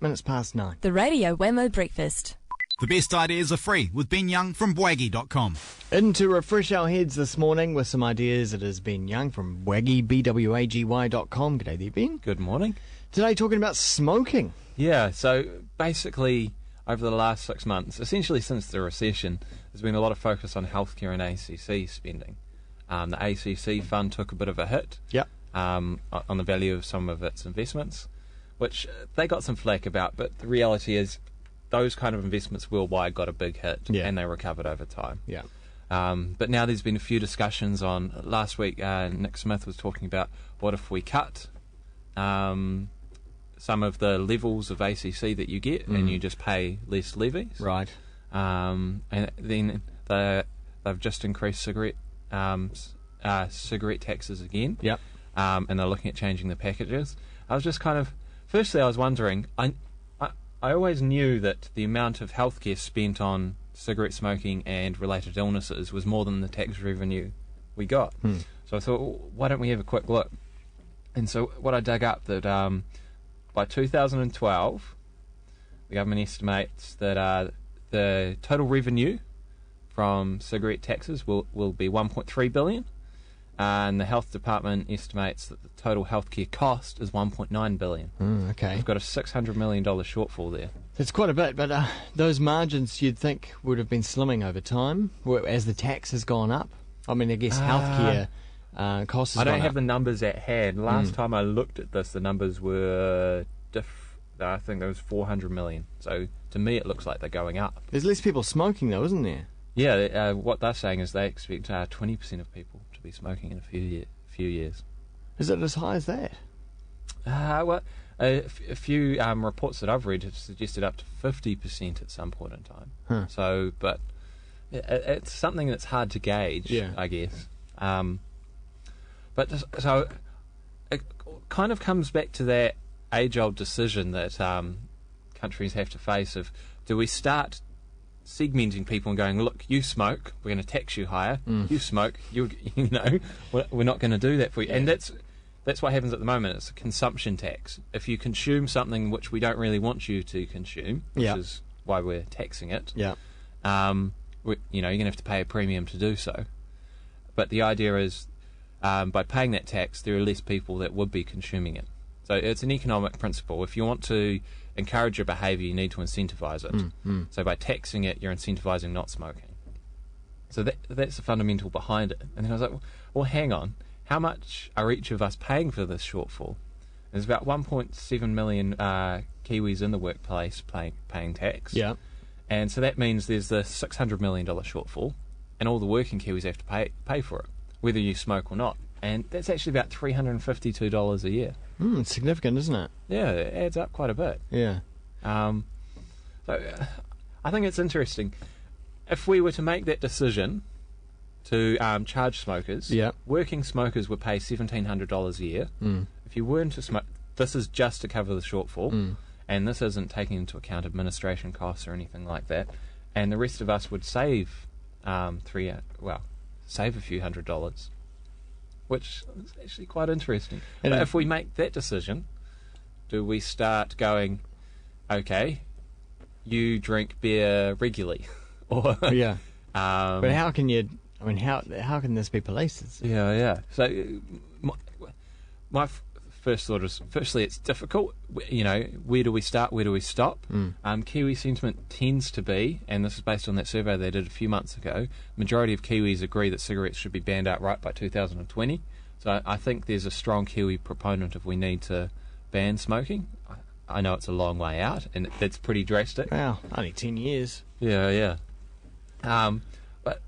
Minutes past 9. The Radio Wammo Breakfast. The best ideas are free with Ben Young from Bwaggy.com. In to refresh our heads this morning with some ideas. It is Ben Young from Bwaggy, BWAGY.com. G'day there, Ben. Good morning. Today talking about smoking. Yeah, so basically over the last 6 months, essentially since the recession, there's been a lot of focus on healthcare and ACC spending. The ACC fund took a bit of a hit on the value of some of its investments, which they got some flack about, but the reality is those kind of investments worldwide got a big hit and they recovered over time. Yeah. But now there's been a few discussions on, last week Nick Smith was talking about what if we cut some of the levels of ACC that you get and you just pay less levies. Right. And then they've just increased cigarette taxes again. Yep. And they're looking at changing the packages. I was just kind of... Firstly, I was wondering, I always knew that the amount of healthcare spent on cigarette smoking and related illnesses was more than the tax revenue we got. So I thought, well, why don't we have a quick look? And so what I dug up, that by 2012, the government estimates that the total revenue from cigarette taxes will be 1.3 billion. And the health department estimates that the total healthcare cost is 1.9 billion. Okay. We've got a $600 million shortfall there. That's quite a bit, but those margins you'd think would have been slimming over time as the tax has gone up. I mean, I guess healthcare costs has I don't gone have up. the numbers at hand. Last time I looked at this, the numbers were I think there was 400 million. So to me, it looks like they're going up. There's less people smoking, though, isn't there? Yeah, what they're saying is they expect 20% of people to be smoking in a few years. Is it as high as that? Well, a few reports that I've read have suggested up to 50% at some point in time. Huh. So, but it's something that's hard to gauge, I guess. So it kind of comes back to that age-old decision that countries have to face of, do we start segmenting people and going, look, you smoke, we're going to tax you higher. You smoke, we're not going to do that for you. And that's what happens at the moment. It's a consumption tax. If you consume something which we don't really want you to consume, which is why we're taxing it, you're going to have to pay a premium to do so. But the idea is, by paying that tax, there are less people that would be consuming it. So it's an economic principle. If you want to encourage your behaviour, you need to incentivise it. So by taxing it, you're incentivising not smoking. So that's the fundamental behind it. And then I was like, well, hang on. How much are each of us paying for this shortfall? There's about 1.7 million Kiwis in the workplace paying tax. Yeah. And so that means there's the $600 million shortfall, and all the working Kiwis have to pay for it, whether you smoke or not. And that's actually about $352 a year. It's significant, isn't it? Yeah, it adds up quite a bit. Yeah. So I think it's interesting. If we were to make that decision to charge smokers, working smokers would pay $1,700 a year. If you weren't to smoke, this is just to cover the shortfall, and this isn't taking into account administration costs or anything like that. And the rest of us would save save a few $100s. Which is actually quite interesting. But if we make that decision, do we start going, okay, you drink beer regularly? Or but how can you... I mean, how can this be policed? Yeah. So my first thought is, firstly, it's difficult. Where do we start? Where do we stop? Kiwi sentiment tends to be, and this is based on that survey they did a few months ago, majority of Kiwis agree that cigarettes should be banned outright by 2020. So I think there's a strong Kiwi proponent of we need to ban smoking. I know it's a long way out, and that's pretty drastic. Wow, only 10 years. Yeah. But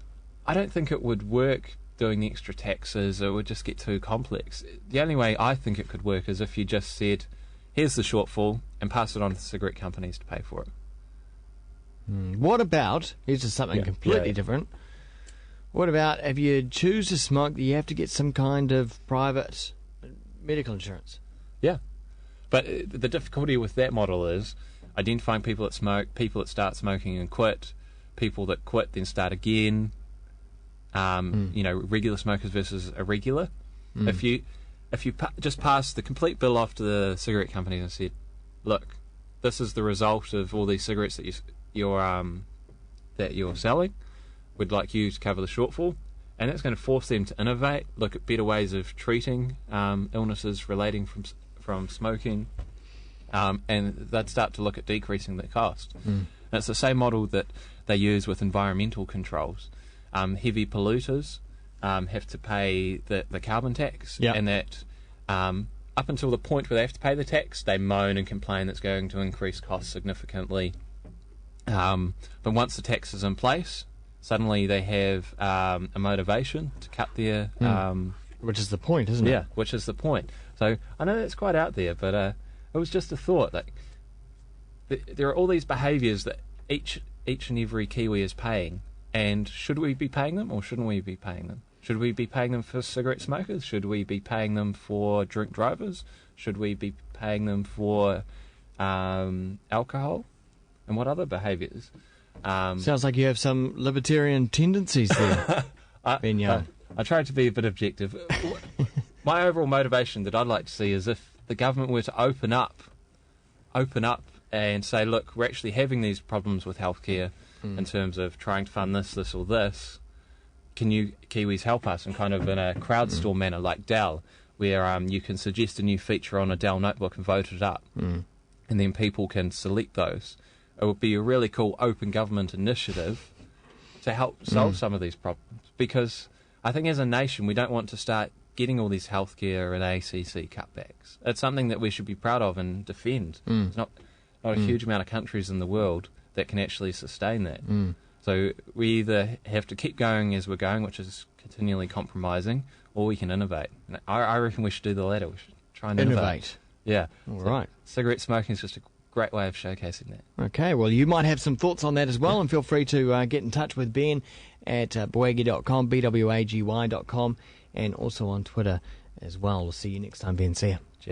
I don't think it would work doing the extra taxes. It would just get too complex. The only way I think it could work is if you just said, here's the shortfall, and pass it on to the cigarette companies to pay for it. What about, here's just something completely different, what about if you choose to smoke, that you have to get some kind of private medical insurance? Yeah. But the difficulty with that model is identifying people that smoke, people that start smoking and quit, people that quit then start again, regular smokers versus irregular. If you just pass the complete bill off to the cigarette companies and said, look, this is the result of all these cigarettes that you're selling. We'd like you to cover the shortfall. And that's going to force them to innovate, look at better ways of treating illnesses relating from smoking, and they'd start to look at decreasing the cost. And it's the same model that they use with environmental controls. Heavy polluters have to pay the carbon tax, and that up until the point where they have to pay the tax, they moan and complain that's going to increase costs significantly. But once the tax is in place, suddenly they have a motivation to cut their... which is the point, isn't it? Yeah, which is the point. So I know that's quite out there, but it was just a thought. Like, there are all these behaviours that each and every Kiwi is paying, and should we be paying them or shouldn't we be paying them? Should we be paying them for cigarette smokers? Should we be paying them for drink drivers? Should we be paying them for alcohol? And what other behaviours? Sounds like you have some libertarian tendencies there, Ben Young. I tried to be a bit objective. My overall motivation that I'd like to see is if the government were to open up and say, look, we're actually having these problems with healthcare in terms of trying to fund this or this. Can you Kiwis help us? And kind of in a crowdsourcing manner like Dell, where you can suggest a new feature on a Dell notebook and vote it up, and then people can select those. It would be a really cool open government initiative to help solve some of these problems, because I think as a nation we don't want to start getting all these healthcare and ACC cutbacks. It's something that we should be proud of and defend. There's not a huge amount of countries in the world that can actually sustain that. So we either have to keep going as we're going, which is continually compromising, or we can innovate. And I reckon we should do the latter. We should try and innovate. Yeah. All right. Cigarette smoking is just a great way of showcasing that. Okay, well, you might have some thoughts on that as well, and feel free to get in touch with Ben at bwaggy.com, bwagy.com, and also on Twitter as well. We'll see you next time, Ben. See ya. Cheers.